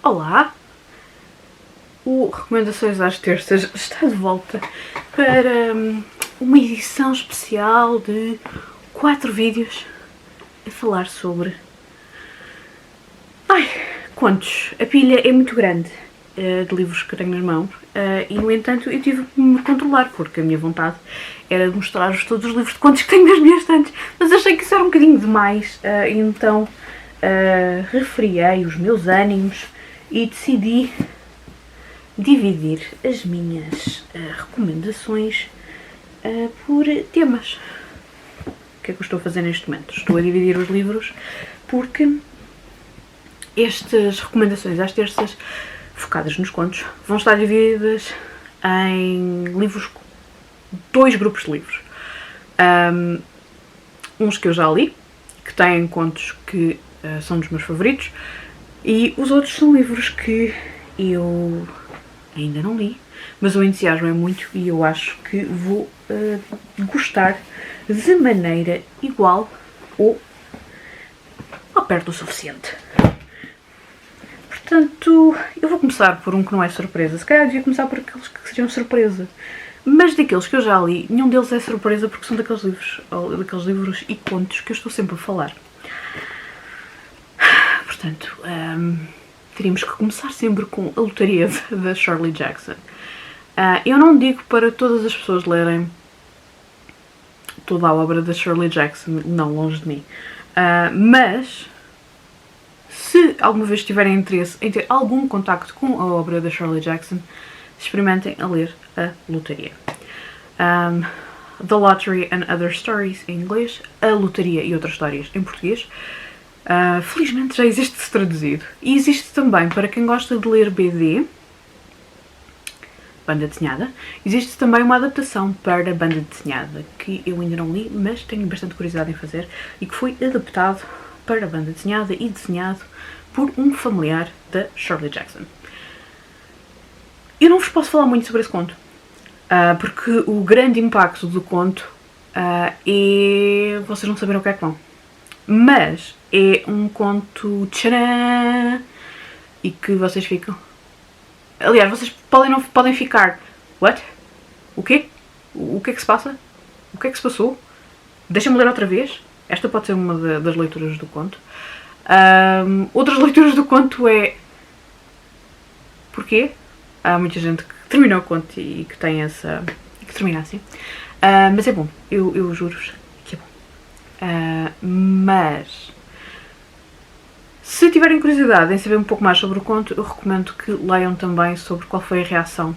Olá! O Recomendações às Terças está de volta para uma edição especial de 4 vídeos a falar sobre... contos. A pilha é muito grande de livros que eu tenho nas mãos e, no entanto, eu tive que me controlar porque a minha vontade era de mostrar-vos todos os livros de contos que tenho nas minhas estantes, mas achei que isso era um bocadinho demais e então refriei os meus ânimos e decidi dividir as minhas recomendações por temas. O que é que eu estou a fazer neste momento? Estou a dividir os livros porque estas recomendações às terças, focadas nos contos, vão estar divididas em livros, 2 grupos de livros. Uns que eu já li, que têm contos que são dos meus favoritos, e os outros são livros que eu ainda não li, mas o entusiasmo é muito e eu acho que vou gostar de maneira igual ou perto o suficiente. Portanto, eu vou começar por um que não é surpresa. Se calhar devia começar por aqueles que seriam surpresa. Mas daqueles que eu já li, nenhum deles é surpresa porque são daqueles livros e contos que eu estou sempre a falar. Portanto, teríamos que começar sempre com A Lotaria da Shirley Jackson. Eu não digo para todas as pessoas lerem toda a obra da Shirley Jackson, não, longe de mim. Mas, se alguma vez tiverem interesse em ter algum contacto com a obra da Shirley Jackson, experimentem a ler A Lotaria. The Lottery and Other Stories em inglês, A Lotaria e Outras Histórias em português. Felizmente já existe traduzido. E existe também, para quem gosta de ler BD, banda desenhada, existe também uma adaptação para a banda desenhada, que eu ainda não li, mas tenho bastante curiosidade em fazer, e que foi adaptado para a banda desenhada e desenhado por um familiar da Shirley Jackson. Eu não vos posso falar muito sobre esse conto, porque o grande impacto do conto é vocês não saberem o que é que vão. Mas é um conto tcharam, e que vocês ficam... Aliás, vocês podem ficar... What? O quê? O que é que se passa? O que é que se passou? Deixa-me ler outra vez. Esta pode ser uma das leituras do conto. Outras leituras do conto é... Porquê? Há muita gente que terminou o conto e que tem essa... e que termina assim. Mas é bom. Eu juro-vos que é bom. Mas... se tiverem curiosidade em saber um pouco mais sobre o conto, eu recomendo que leiam também sobre qual foi a reação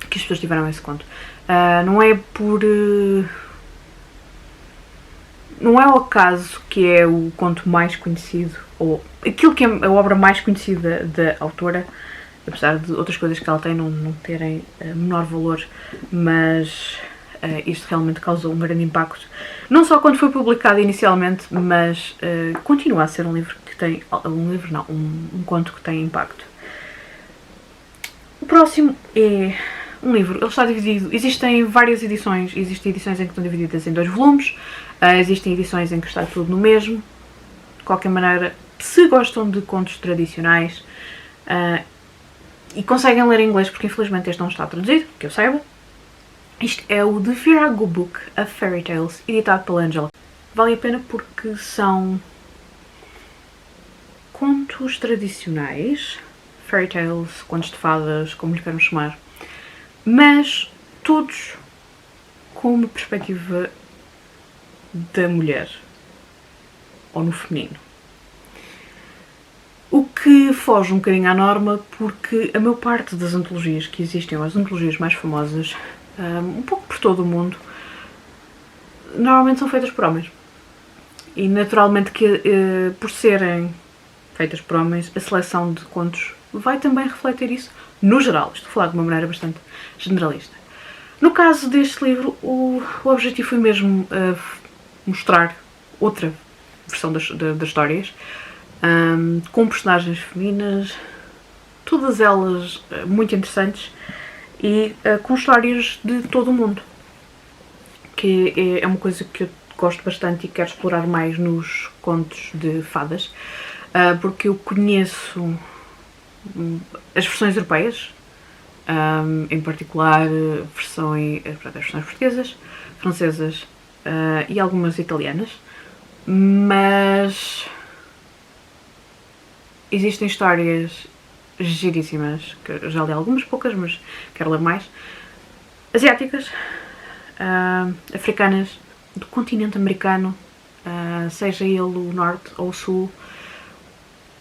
que as pessoas tiveram a esse conto. Não é por... não é o acaso que é o conto mais conhecido, ou aquilo que é a obra mais conhecida da autora, apesar de outras coisas que ela tem não terem menor valor, mas isto realmente causou um grande impacto. Não só quando foi publicado inicialmente, mas continua a ser um livro que tem... um conto que tem impacto. O próximo é um livro, ele está dividido... existem várias edições, existem edições em que estão divididas em 2 volumes, existem edições em que está tudo no mesmo. De qualquer maneira, se gostam de contos tradicionais e conseguem ler em inglês, porque infelizmente este não está traduzido, que eu saiba, isto é o The Virago Book of Fairy Tales, editado pela Angela. Vale a pena porque são contos tradicionais, fairy tales, contos de fadas, como lhe queiram chamar, mas todos com uma perspectiva da mulher, ou no feminino. O que foge um bocadinho à norma, porque a maior parte das antologias que existem, ou as antologias mais famosas, um pouco por todo o mundo, normalmente são feitas por homens. E naturalmente que por serem feitas por homens, a seleção de contos vai também refletir isso no geral. Estou a falar de uma maneira bastante generalista. No caso deste livro, o objetivo foi mesmo mostrar outra versão das histórias, com personagens femininas, todas elas muito interessantes e com histórias de todo o mundo, que é uma coisa que eu gosto bastante e quero explorar mais nos contos de fadas, porque eu conheço as versões europeias, em particular as versões portuguesas, francesas e algumas italianas, mas existem histórias giríssimas, que eu já li algumas, poucas, mas quero ler mais, asiáticas, africanas, do continente americano, seja ele o norte ou o sul,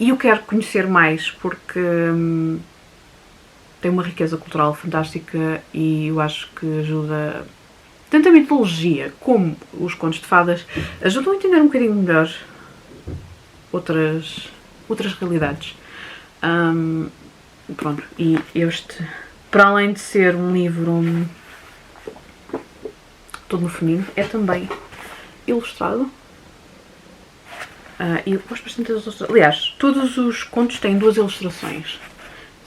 e eu quero conhecer mais porque tem uma riqueza cultural fantástica e eu acho que ajuda, tanto a mitologia como os contos de fadas, ajudam a entender um bocadinho melhor outras realidades. Pronto, e este, para além de ser um livro todo no feminino, é também ilustrado. E eu gosto bastante das ilustrações. Aliás, todos os contos têm 2 ilustrações,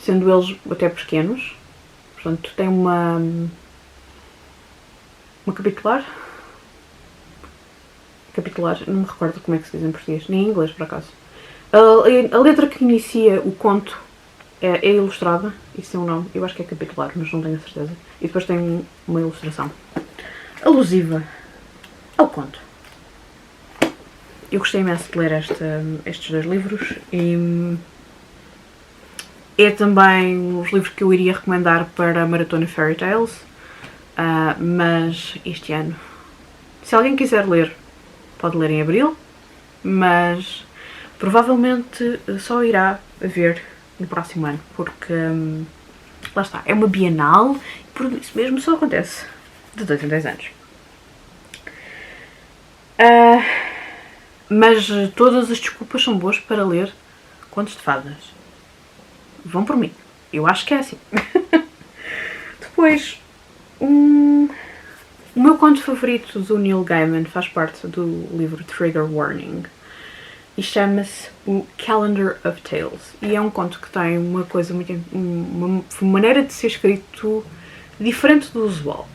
sendo eles até pequenos. Portanto, tem uma capitular, não me recordo como é que se diz em português, nem em inglês por acaso. A letra que inicia o conto é ilustrada, isso tem um nome, eu acho que é capitular, mas não tenho a certeza. E depois tem uma ilustração alusiva ao conto. Eu gostei imenso de ler estes 2 livros e é também os livros que eu iria recomendar para a Maratona Fairy Tales, mas este ano, se alguém quiser ler, pode ler em abril, mas provavelmente só irá haver no próximo ano, porque lá está, é uma bienal e por isso mesmo só acontece de 2 em 2 anos. Mas todas as desculpas são boas para ler contos de fadas. Vão por mim. Eu acho que é assim. Depois, o meu conto favorito do Neil Gaiman faz parte do livro Trigger Warning e chama-se o Calendar of Tales. E é um conto que tem uma coisa uma maneira de ser escrito diferente do usual.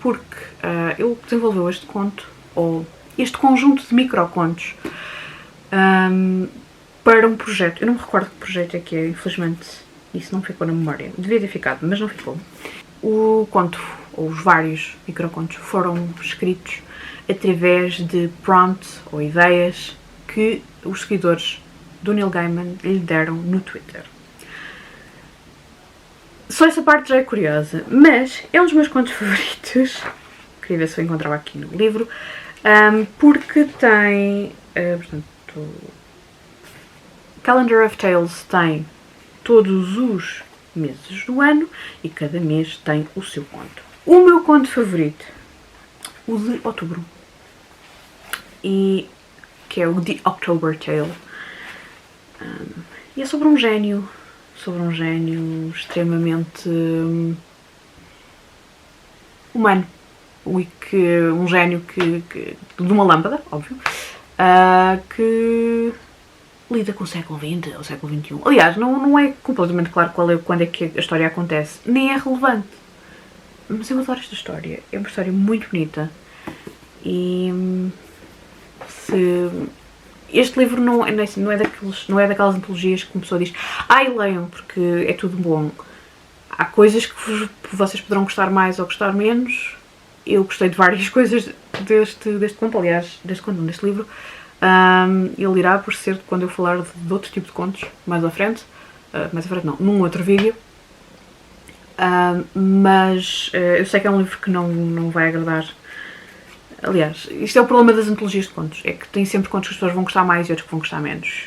Porque ele desenvolveu este conto, ou este conjunto de microcontos, para um projeto. Eu não me recordo que projeto é que é, infelizmente isso não ficou na memória. Devia ter ficado, mas não ficou. O conto, ou os vários microcontos, foram escritos através de prompts ou ideias que os seguidores do Neil Gaiman lhe deram no Twitter. Só essa parte já é curiosa, mas é um dos meus contos favoritos. Queria ver se eu encontrava aqui no livro. Porque tem, portanto, Calendar of Tales tem todos os meses do ano e cada mês tem o seu conto. O meu conto favorito, o de outubro, e que é o The October Tale, e é sobre um gênio extremamente humano. Um gênio de uma lâmpada, óbvio, que lida com o século XX ou século XXI. Aliás, não é completamente claro quando é que a história acontece, nem é relevante. Mas eu adoro esta história, é uma história muito bonita. E este livro não é daquelas antologias que uma pessoa diz leiam, porque é tudo bom. Há coisas que vocês poderão gostar mais ou gostar menos. Eu gostei de várias coisas deste conto, aliás, deste livro. Ele irá aparecer quando eu falar de outro tipo de contos, mais à frente não, num outro vídeo. Mas eu sei que é um livro que não vai agradar. Aliás, isto é o problema das antologias de contos, é que tem sempre contos que as pessoas vão gostar mais e outros que vão gostar menos.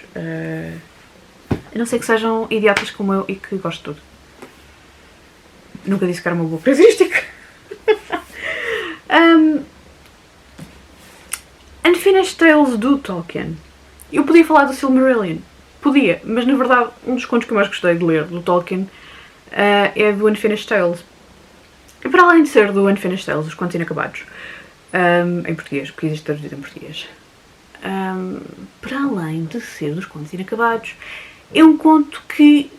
A não ser que sejam idiotas como eu e que gosto de tudo. Nunca disse que era uma boa característica. Unfinished Tales do Tolkien. Eu podia falar do Silmarillion. Podia, mas na verdade um dos contos que eu mais gostei de ler do Tolkien é do Unfinished Tales. E para além de ser do Unfinished Tales, os contos inacabados, em português, porque existe traduzido em português, para além de ser dos contos inacabados, é um conto que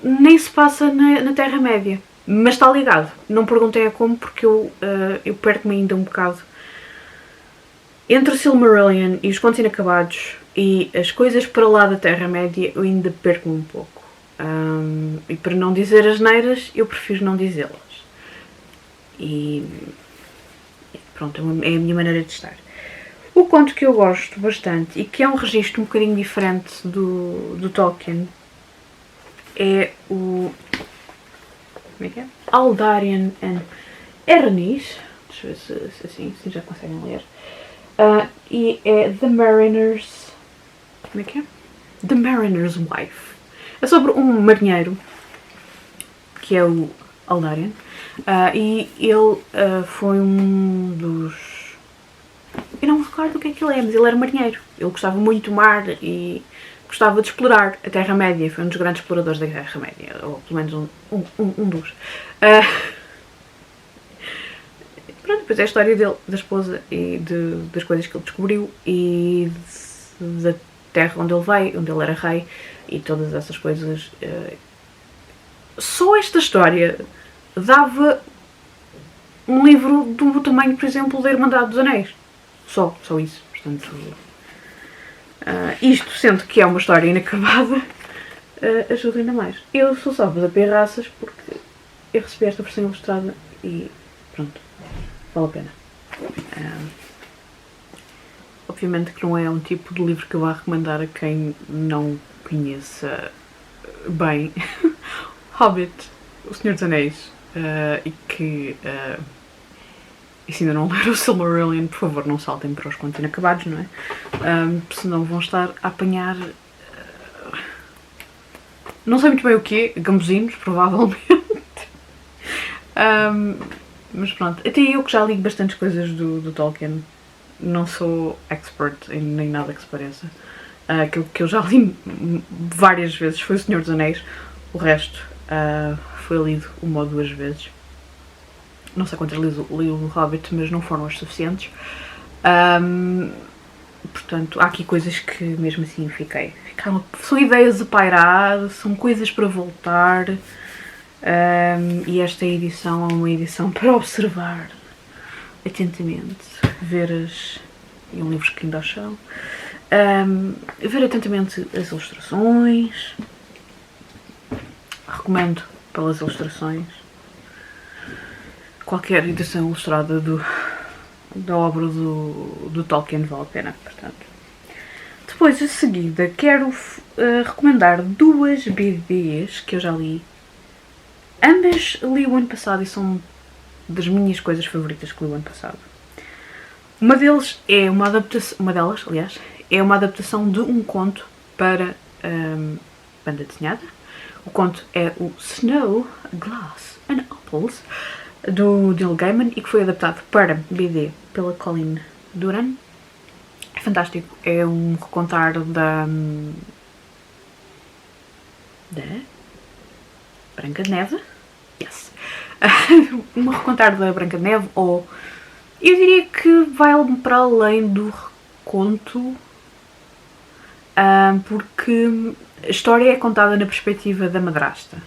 nem se passa na Terra-média, mas está ligado. Não perguntem a como, porque eu perco-me ainda um bocado entre o Silmarillion e os contos inacabados e as coisas para lá da Terra-média. Eu ainda perco-me um pouco. E para não dizer asneiras, eu prefiro não dizê-las. E pronto, é a minha maneira de estar. O conto que eu gosto bastante e que é um registro um bocadinho diferente do Tolkien é o... como é que é? Aldarion and Eranis. Deixa eu ver se assim já conseguem ler. E é The Mariner's... como é que é? The Mariner's Wife. É sobre um marinheiro, que é o Aldarion, e ele foi um dos... eu não me recordo o que é que ele é, mas ele era marinheiro. Ele gostava muito do mar e gostava de explorar a Terra-média. Foi um dos grandes exploradores da Terra-média, ou pelo menos um dos. Pronto, depois é a história dele, da esposa e das coisas que ele descobriu e da terra onde ele veio, onde ele era rei e todas essas coisas. Só esta história dava um livro do tamanho, por exemplo, da Irmandade dos Anéis. Só isso. Portanto, isto, sendo que é uma história inacabada, ajuda ainda mais. Eu sou só da Pirraças porque eu recebi esta versão ilustrada e pronto, vale a pena. Obviamente que não é um tipo de livro que eu vá recomendar a quem não conheça bem Hobbit, O Senhor dos Anéis, e que e se ainda não leram o Silmarillion, por favor não saltem para os contos inacabados, não é? Senão vão estar a apanhar não sei muito bem o quê, gambuzinos, provavelmente. Mas pronto, até eu que já li bastantes coisas do Tolkien, não sou expert em nem nada que se pareça. Aquilo que eu já li várias vezes foi O Senhor dos Anéis, o resto foi lido uma ou duas vezes. Não sei quantas li o Hobbit, mas não foram as suficientes. Portanto, há aqui coisas que mesmo assim são ideias a pairar, são coisas para voltar. E esta edição é uma edição para observar atentamente, ver e um livro que ainda são, ver atentamente as ilustrações. Recomendo pelas ilustrações. Qualquer edição ilustrada da obra do Tolkien vale a pena, portanto. Depois, a seguida, quero recomendar duas BDs que eu já li. Ambas li o ano passado e são das minhas coisas favoritas que li o ano passado. Uma delas, é uma adaptação de um conto para banda desenhada. O conto é o Snow, Glass and Apples, do Neil Gaiman, e que foi adaptado para BD pela Colleen Duran. É fantástico, é um recontar da Branca de Neve. Yes. Um recontar da Branca de Neve, ou eu diria que vai para além do reconto, porque a história é contada na perspectiva da madrasta.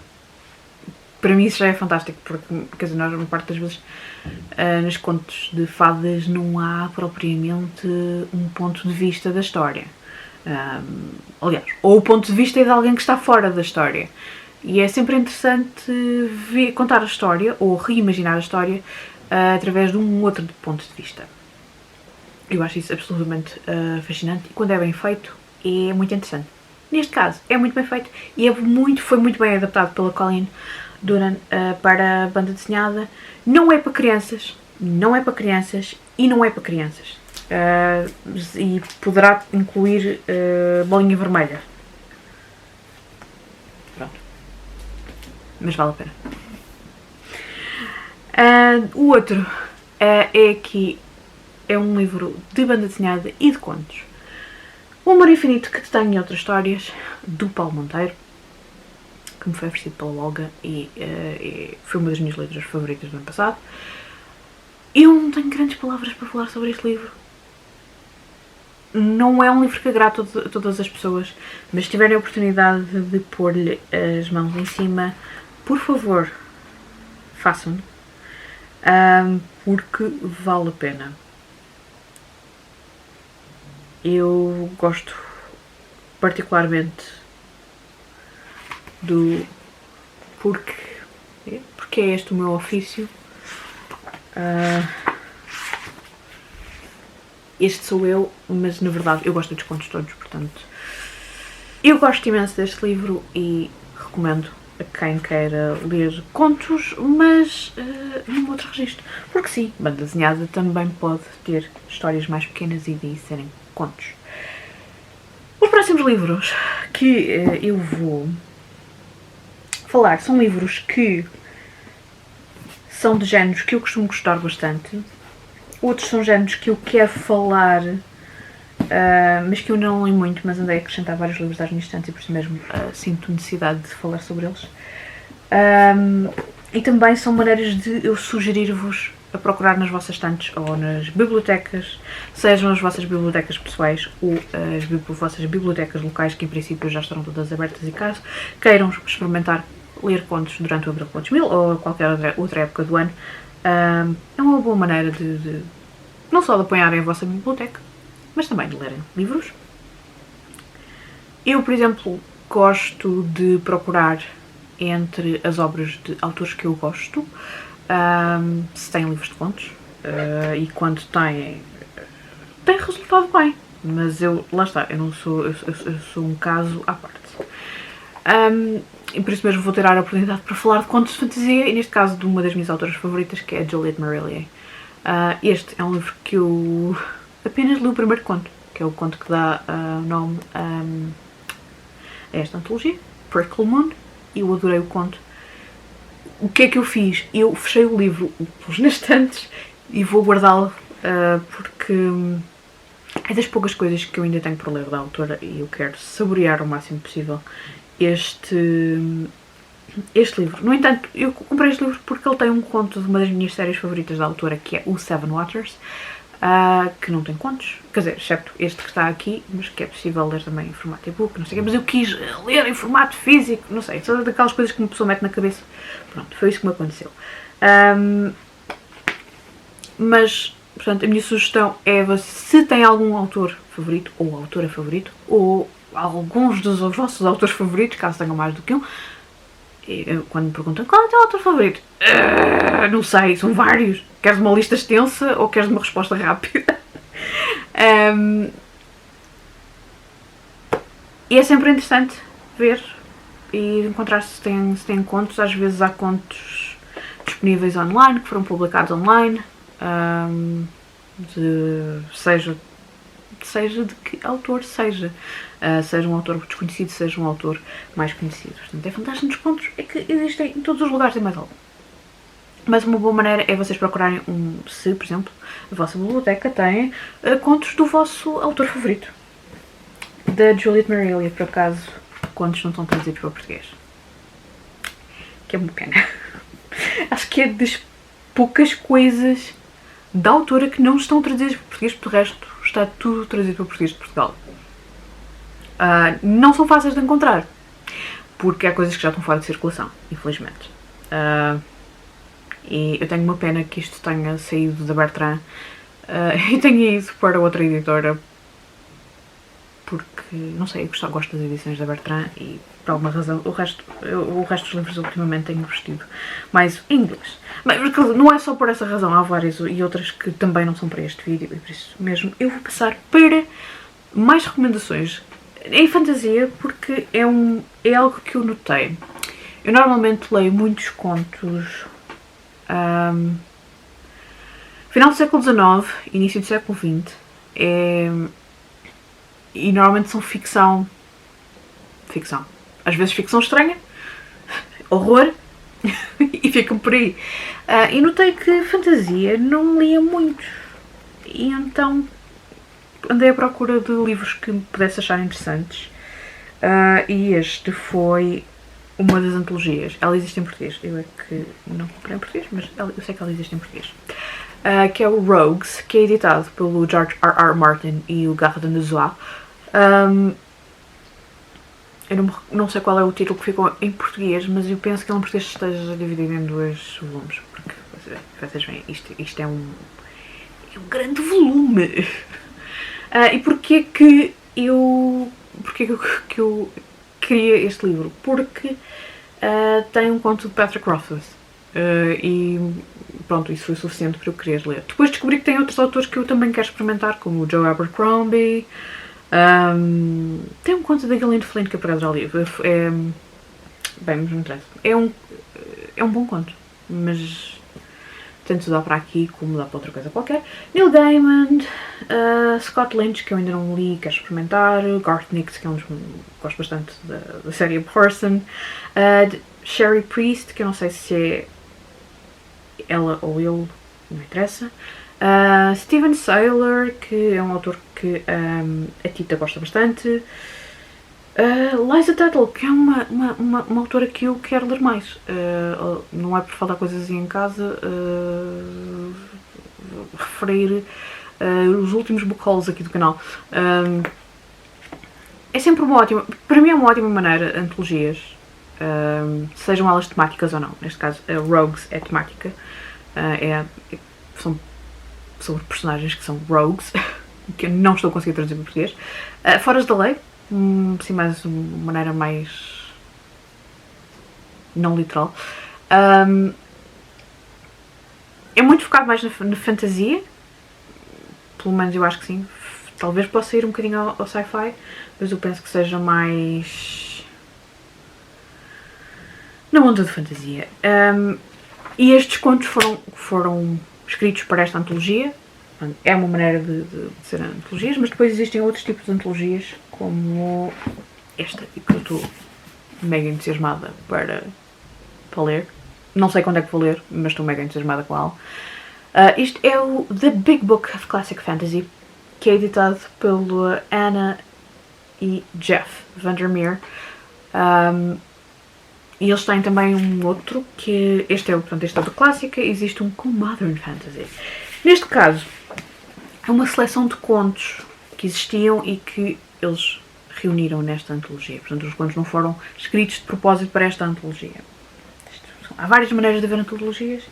Para mim isso já é fantástico, porque, quer dizer, nós, uma parte das vezes, nos contos de fadas não há propriamente um ponto de vista da história. Aliás, ou o ponto de vista é de alguém que está fora da história. E é sempre interessante contar a história, ou reimaginar a história, através de um outro ponto de vista. Eu acho isso absolutamente fascinante, e quando é bem feito, é muito interessante. Neste caso, é muito bem feito, e foi muito bem adaptado pela Colleen Duran para a banda desenhada. Não é para crianças, e não é para crianças. E poderá incluir bolinha vermelha. Pronto. Mas vale a pena. O outro é um livro de banda desenhada e de contos. O Amor Infinito que te tem em outras histórias, do Paulo Monteiro, que me foi oferecido pela Olga e foi uma das minhas leituras favoritas do ano passado. Eu não tenho grandes palavras para falar sobre este livro. Não é um livro que agrada a todas as pessoas, mas se tiverem a oportunidade de pôr-lhe as mãos em cima, por favor, façam-no, porque vale a pena. Eu gosto particularmente do porque é este o meu ofício. Este sou eu, mas na verdade eu gosto dos contos todos, portanto eu gosto imenso deste livro e recomendo a quem queira ler contos, mas num outro registro. Porque sim, banda desenhada também pode ter histórias mais pequenas e daí serem contos. Os próximos livros que eu vou falar são livros que são de géneros que eu costumo gostar bastante. Outros são géneros que eu quero falar, mas que eu não li muito, mas andei a acrescentar vários livros às minhas estantes e por isso mesmo sinto necessidade de falar sobre eles. E também são maneiras de eu sugerir-vos a procurar nas vossas estantes ou nas bibliotecas, sejam as vossas bibliotecas pessoais ou as vossas bibliotecas locais, que em princípio já estarão todas abertas, e caso queiram experimentar ler contos durante o Abril Contos 1000 ou qualquer outra época do ano, é uma boa maneira de não só de apoiarem a vossa biblioteca, mas também de lerem livros. Eu, por exemplo, gosto de procurar entre as obras de autores que eu gosto, se têm livros de contos, e quando têm, tem resultado bem, mas lá está, eu sou um caso à parte. E por isso mesmo vou ter a oportunidade para falar de contos de fantasia, e neste caso de uma das minhas autoras favoritas, que é a Juliette Marillier. Este é um livro que eu apenas li o primeiro conto, que é o conto que dá nome a esta antologia, Prickle Moon, e eu adorei o conto. O que é que eu fiz? Eu fechei o livro, pus nas estantes e vou guardá-lo, porque é das poucas coisas que eu ainda tenho para ler da autora e eu quero saborear o máximo possível este livro. No entanto, eu comprei este livro porque ele tem um conto de uma das minhas séries favoritas da autora, que é o Seven Waters, que não tem contos, quer dizer, excepto este que está aqui, mas que é possível ler também em formato e-book, não sei o quê, mas eu quis ler em formato físico, não sei, são daquelas coisas que uma pessoa mete na cabeça. Pronto, foi isso que me aconteceu. Mas, portanto, a minha sugestão é, se tem algum autor favorito, ou autora favorito, ou alguns dos vossos autores favoritos, caso tenham mais do que um, quando me perguntam qual é o teu autor favorito, não sei, são vários. Queres uma lista extensa ou queres uma resposta rápida? E é sempre interessante ver e encontrar se tem contos. Às vezes há contos disponíveis online, que foram publicados online, seja de que autor seja. Seja um autor desconhecido, seja um autor mais conhecido. Portanto, é fantástico nos contos, é que existem em todos os lugares, tem mais algo. Mas uma boa maneira é vocês procurarem se, por exemplo, a vossa biblioteca tem contos do vosso autor favorito. Da Juliette Marillier, por acaso, contos não estão traduzidos para o português. Que é uma pena. Acho que é das poucas coisas da autora que não estão traduzidas para o português, porque o resto está tudo traduzido para o português de Portugal. Não são fáceis de encontrar, porque há coisas que já estão fora de circulação, infelizmente. E eu tenho uma pena que isto tenha saído da Bertrand e tenha ido para outra editora, porque, não sei, eu gosto das edições da Bertrand e, por alguma razão, o resto dos livros ultimamente tenho vestido mais em inglês. Mas não é só por essa razão, há várias e outras que também não são para este vídeo, e por isso mesmo eu vou passar para mais recomendações em fantasia, porque é algo que eu notei. Eu normalmente leio muitos contos final do século XIX, início do século XX, e normalmente são ficção. Às vezes ficção estranha, horror, e ficam por aí. E notei que fantasia não lia muito, e então andei à procura de livros que me pudesse achar interessantes, e este foi uma das antologias. Ela existe em português, eu é que não comprei em português, mas eu sei que ela existe em português, que é o Rogues, que é editado pelo George R.R. Martin e o Garra de Nazois. Eu não sei qual é o título que ficou em português, mas eu penso que ele em português esteja dividido em 2 volumes, porque vocês veem, isto é um grande volume. E porquê que eu queria este livro? Porque tem um conto de Patrick Rothfuss. E pronto, isso foi suficiente para eu querer ler. Depois descobri que tem outros autores que eu também quero experimentar, como o Joe Abercrombie. Tem um conto da Gillian Flynn que eu por acaso já li. Bem, mas não interessa. É um bom conto, mas tanto dá para aqui como dá para outra coisa qualquer. Neil Gaiman, Scott Lynch, que eu ainda não li, quero experimentar. Garth Nix, que é um dos que gosto bastante da série Person. Sherry Priest, que eu não sei se é ela ou ele, não interessa. Steven Saylor, que é um autor que a Tita gosta bastante. Liza Tuttle, que é uma autora que eu quero ler mais. Não é por faltar coisas assim em casa, referir os últimos book hauls aqui do canal. É sempre para mim é uma ótima maneira, antologias, sejam elas temáticas ou não. Neste caso, a Rogues é temática. São sobre personagens que são rogues, que eu não estou a conseguir traduzir para português. Foras da lei, assim, mais uma maneira mais não literal. É muito focado mais na fantasia, pelo menos eu acho que sim. Talvez possa ir um bocadinho ao sci-fi, mas eu penso que seja mais na onda de fantasia. E estes contos foram escritos para esta antologia. É uma maneira de ser antologias, mas depois existem outros tipos de antologias, como esta, que eu estou mega entusiasmada para ler. Não sei quando é que vou ler, mas estou mega entusiasmada com ela. Isto é o The Big Book of Classic Fantasy, que é editado pelo Anna e Jeff Vandermeer. E eles têm também um outro, que este é o do clássica. Existe um com Modern Fantasy. Neste caso, é uma seleção de contos que existiam e que eles reuniram nesta antologia. Portanto, os contos não foram escritos de propósito para esta antologia. Há várias maneiras de haver antologias.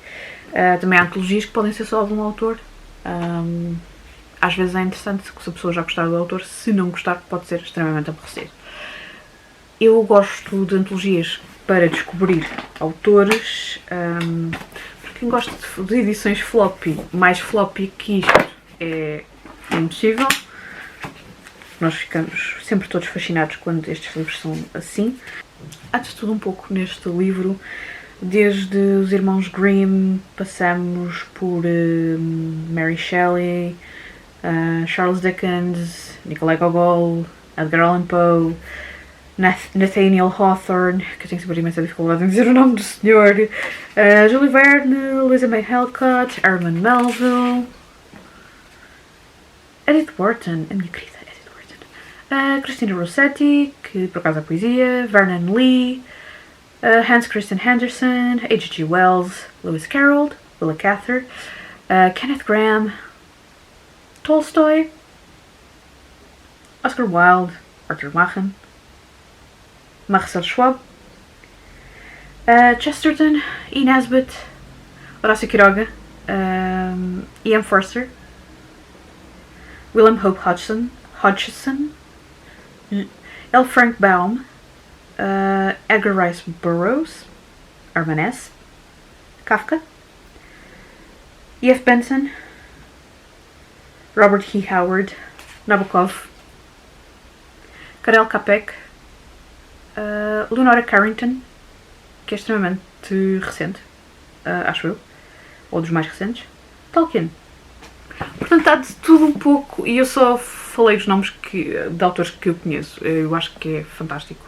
Também há antologias que podem ser só de um autor. Às vezes é interessante se a pessoa já gostar do autor. Se não gostar, pode ser extremamente aborrecido. Eu gosto de antologias para descobrir autores. Para quem gosta de edições floppy, mais floppy que isto é impossível. Nós ficamos sempre todos fascinados quando estes livros são assim. Há de tudo um pouco neste livro. Desde os irmãos Grimm, passamos por Mary Shelley, Charles Dickens, Nikolai Gogol, Edgar Allan Poe, Nathaniel Hawthorne, que eu tenho sempre imensa dificuldade em dizer o nome do senhor, Jules Verne, Louisa May Alcott, Herman Melville, Edith Wharton, a minha querida Edith Wharton, Christina Rossetti, que por acaso é poesia, Vernon Lee, Hans Christian Andersen, H.G. Wells, Lewis Carroll, Willa Cather, Kenneth Grahame, Tolstoy, Oscar Wilde, Arthur Machen, Marcel Schwab, Chesterton, E. Nesbitt, Horácio Quiroga, E.M. Forster, William Hope Hodgson, L. Frank Baum, Edgar Rice Burroughs, Herman Hesse, Kafka, E.F. Benson, Robert E. Howard, Nabokov, Karel Capek, Leonora Carrington, que é extremamente recente, acho eu, ou dos mais recentes, Tolkien. Portanto, há de tudo um pouco, e eu só falei os nomes de autores que eu conheço. Eu acho que é fantástico.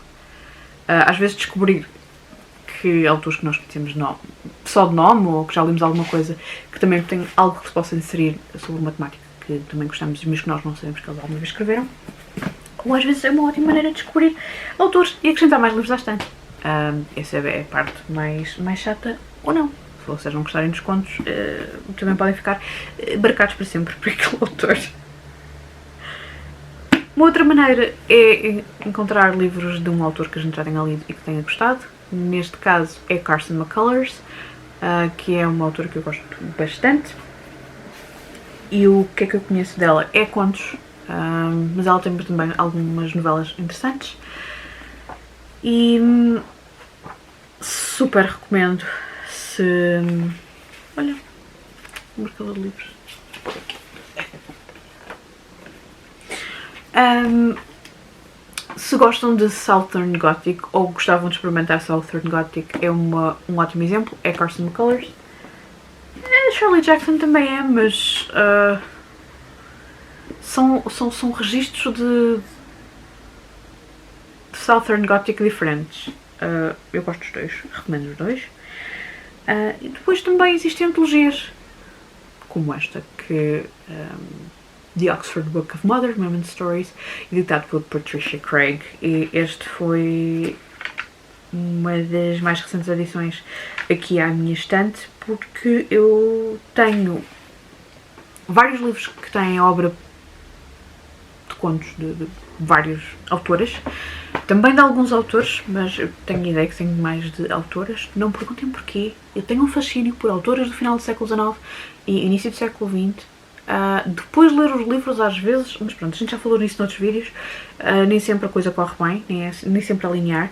Às vezes descobrir que autores que nós conhecemos só de nome, ou que já lemos alguma coisa, que também tem algo que se possa inserir sobre uma temática que também gostamos, mas que nós não sabemos que eles alguma vez escreveram. Ou às vezes é uma ótima maneira de descobrir autores e acrescentar mais livros à estante. Essa é a parte mais chata, ou não. Se vocês não gostarem dos contos, também podem ficar marcados para sempre por aquele autor. Uma outra maneira é encontrar livros de um autor que a gente já tenha lido e que tenha gostado. Neste caso é Carson McCullers, que é uma autora que eu gosto bastante. E o que é que eu conheço dela? É contos, mas ela tem também algumas novelas interessantes. E super recomendo se... Olha, um marcador de livros. Se gostam de Southern Gothic ou gostavam de experimentar Southern Gothic, é um ótimo exemplo. É Carson McCullers. Shirley Jackson também é, mas são registros de Southern Gothic diferentes. Eu gosto dos dois, recomendo os dois. E depois também existem antologias como esta, que The Oxford Book of Modern Women's Stories, editado por Patricia Craig, e este foi uma das mais recentes edições aqui à minha estante, porque eu tenho vários livros que têm obra de contos de várias autoras, também de alguns autores, mas eu tenho a ideia que tenho mais de autoras. Não me perguntem porquê, eu tenho um fascínio por autoras do final do século XIX e início do século XX. Depois de ler os livros às vezes, mas pronto, a gente já falou nisso noutros vídeos, nem sempre a coisa corre bem, nem sempre a linear,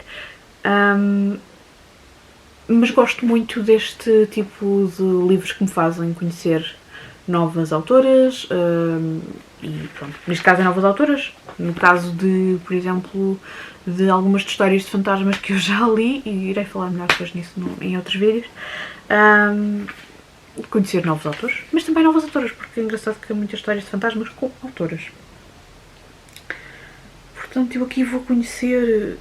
mas gosto muito deste tipo de livros que me fazem conhecer novas autoras, e pronto, neste caso é novas autoras, no caso de, por exemplo, de algumas histórias de fantasmas que eu já li, e irei falar melhor depois nisso em outros vídeos, conhecer novos autores, mas também novas autoras, porque é engraçado que há muitas histórias de fantasmas com autoras. Portanto, eu aqui vou conhecer,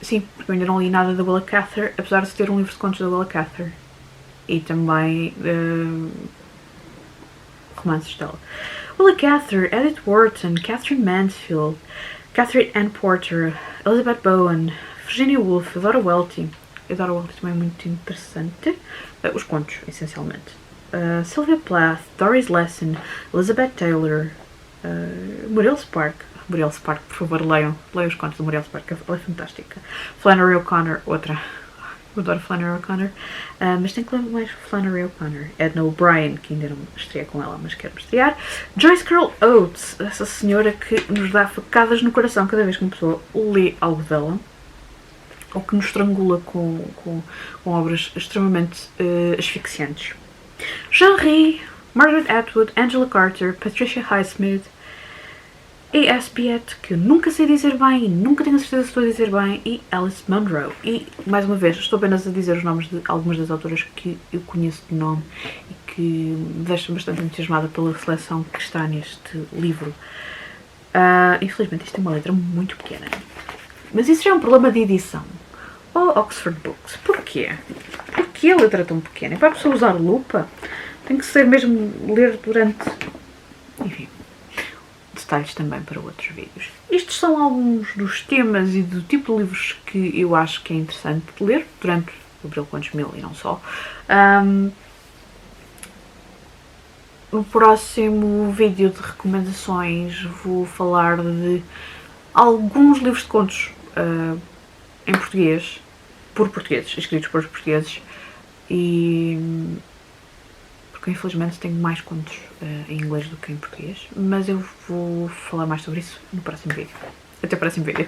sim, porque eu ainda não li nada da Willa Cather, apesar de ter um livro de contos da Willa Cather, e também romances dela. Willa Cather, Edith Wharton, Catherine Mansfield, Catherine Ann Porter, Elizabeth Bowen, Virginia Woolf, Dora Welty. A Dora Welty também é muito interessante. Os contos, essencialmente. Sylvia Plath, Doris Lessing, Elizabeth Taylor, Muriel Spark. Muriel Spark, por favor, leiam os contos de Muriel Spark, ela é fantástica. Flannery O'Connor, outra. Eu adoro Flannery O'Connor, mas tenho que ler mais Flannery O'Connor. Edna O'Brien, que ainda não estreiei com ela, mas quero estrear. Joyce Carol Oates, essa senhora que nos dá facadas no coração cada vez que uma pessoa lê algo dela, ou que nos estrangula com obras extremamente asfixiantes. Jean Rhys, Margaret Atwood, Angela Carter, Patricia Highsmith, A.S. Piet, que eu nunca sei dizer bem e nunca tenho a certeza se estou a dizer bem, e Alice Munro. E, mais uma vez, estou apenas a dizer os nomes de algumas das autoras que eu conheço de nome e que me deixam bastante entusiasmada pela seleção que está neste livro. Infelizmente, isto tem uma letra muito pequena. Mas isso já é um problema de edição. Oxford Books. Porquê? Porquê a letra tão pequena? É para a pessoa usar lupa? Tem que ser mesmo ler durante... Enfim, detalhes também para outros vídeos. Estes são alguns dos temas e do tipo de livros que eu acho que é interessante ler durante o Abril Contos Mil e não só. No próximo vídeo de recomendações vou falar de alguns livros de contos em português, por portugueses, escritos por portugueses, e porque infelizmente tenho mais contos em inglês do que em português, mas eu vou falar mais sobre isso no próximo vídeo. Até o próximo vídeo.